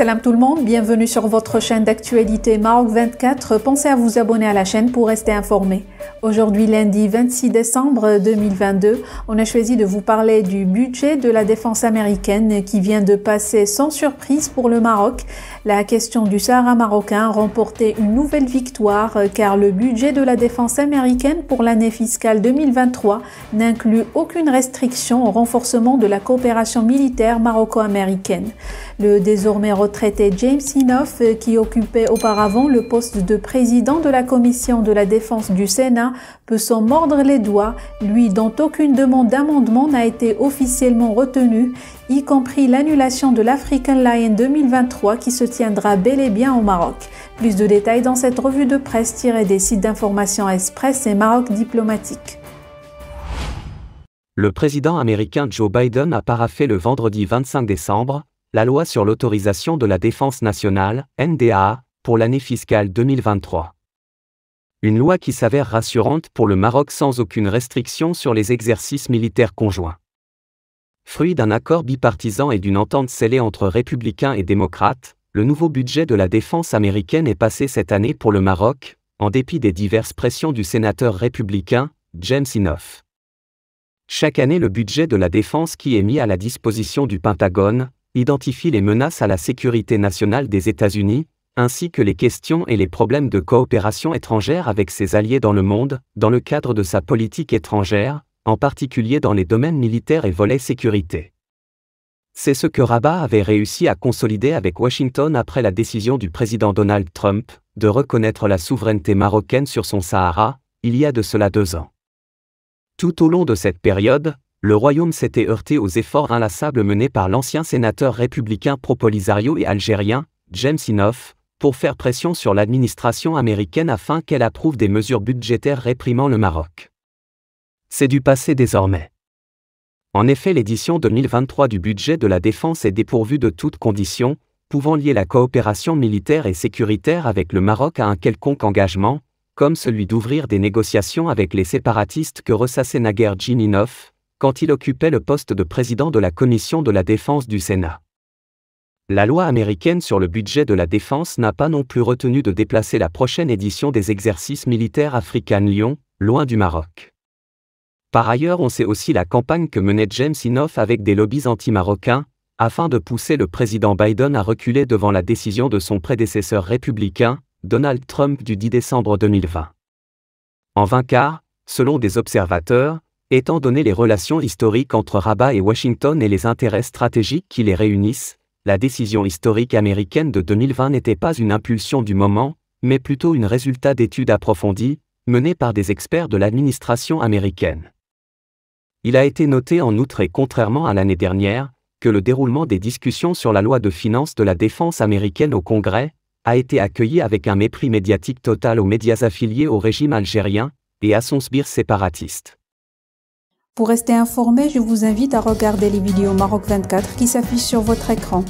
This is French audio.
Salam tout le monde, bienvenue sur votre chaîne d'actualité Maroc 24. Pensez à vous abonner à la chaîne pour rester informé. Aujourd'hui, lundi 26 décembre 2022, on a choisi de vous parler du budget de la défense américaine qui vient de passer sans surprise pour le Maroc. La question du Sahara marocain a remporté une nouvelle victoire car le budget de la défense américaine pour l'année fiscale 2023 n'inclut aucune restriction au renforcement de la coopération militaire maroco-américaine. Le désormais retraité James Inhofe, qui occupait auparavant le poste de président de la commission de la défense du Sénat, peut s'en mordre les doigts, lui dont aucune demande d'amendement n'a été officiellement retenue, y compris l'annulation de l'African Lion 2023 qui se tiendra bel et bien au Maroc. Plus de détails dans cette revue de presse tirée des sites d'information Express et Maroc Diplomatique. Le président américain Joe Biden a paraphé le vendredi 25 décembre la loi sur l'autorisation de la défense nationale, NDAA, pour l'année fiscale 2023. Une loi qui s'avère rassurante pour le Maroc sans aucune restriction sur les exercices militaires conjoints. Fruit d'un accord bipartisan et d'une entente scellée entre républicains et démocrates, le nouveau budget de la défense américaine est passé cette année pour le Maroc, en dépit des diverses pressions du sénateur républicain, James Inhofe. Chaque année, le budget de la défense qui est mis à la disposition du Pentagone identifie les menaces à la sécurité nationale des États-Unis, ainsi que les questions et les problèmes de coopération étrangère avec ses alliés dans le monde, dans le cadre de sa politique étrangère, en particulier dans les domaines militaires et volets sécurité. C'est ce que Rabat avait réussi à consolider avec Washington après la décision du président Donald Trump de reconnaître la souveraineté marocaine sur son Sahara, il y a de cela 2 ans. Tout au long de cette période, le Royaume s'était heurté aux efforts inlassables menés par l'ancien sénateur républicain pro-Polisario et algérien, James Inhofe, pour faire pression sur l'administration américaine afin qu'elle approuve des mesures budgétaires réprimant le Maroc. C'est du passé désormais. En effet, l'édition 2023 du budget de la défense est dépourvue de toute condition, pouvant lier la coopération militaire et sécuritaire avec le Maroc à un quelconque engagement, comme celui d'ouvrir des négociations avec les séparatistes que ressassait naguère James Inhofe, quand il occupait le poste de président de la commission de la défense du Sénat. La loi américaine sur le budget de la défense n'a pas non plus retenu de déplacer la prochaine édition des exercices militaires African Lion, loin du Maroc. Par ailleurs, on sait aussi la campagne que menait James Inhofe avec des lobbies anti-marocains, afin de pousser le président Biden à reculer devant la décision de son prédécesseur républicain, Donald Trump du 10 décembre 2020. En vain car, selon des observateurs, étant donné les relations historiques entre Rabat et Washington et les intérêts stratégiques qui les réunissent, la décision historique américaine de 2020 n'était pas une impulsion du moment, mais plutôt un résultat d'études approfondies, menées par des experts de l'administration américaine. Il a été noté en outre et contrairement à l'année dernière, que le déroulement des discussions sur la loi de finances de la défense américaine au Congrès a été accueilli avec un mépris médiatique total aux médias affiliés au régime algérien et à son sbire séparatiste. Pour rester informé, je vous invite à regarder les vidéos Maroc 24 qui s'affichent sur votre écran.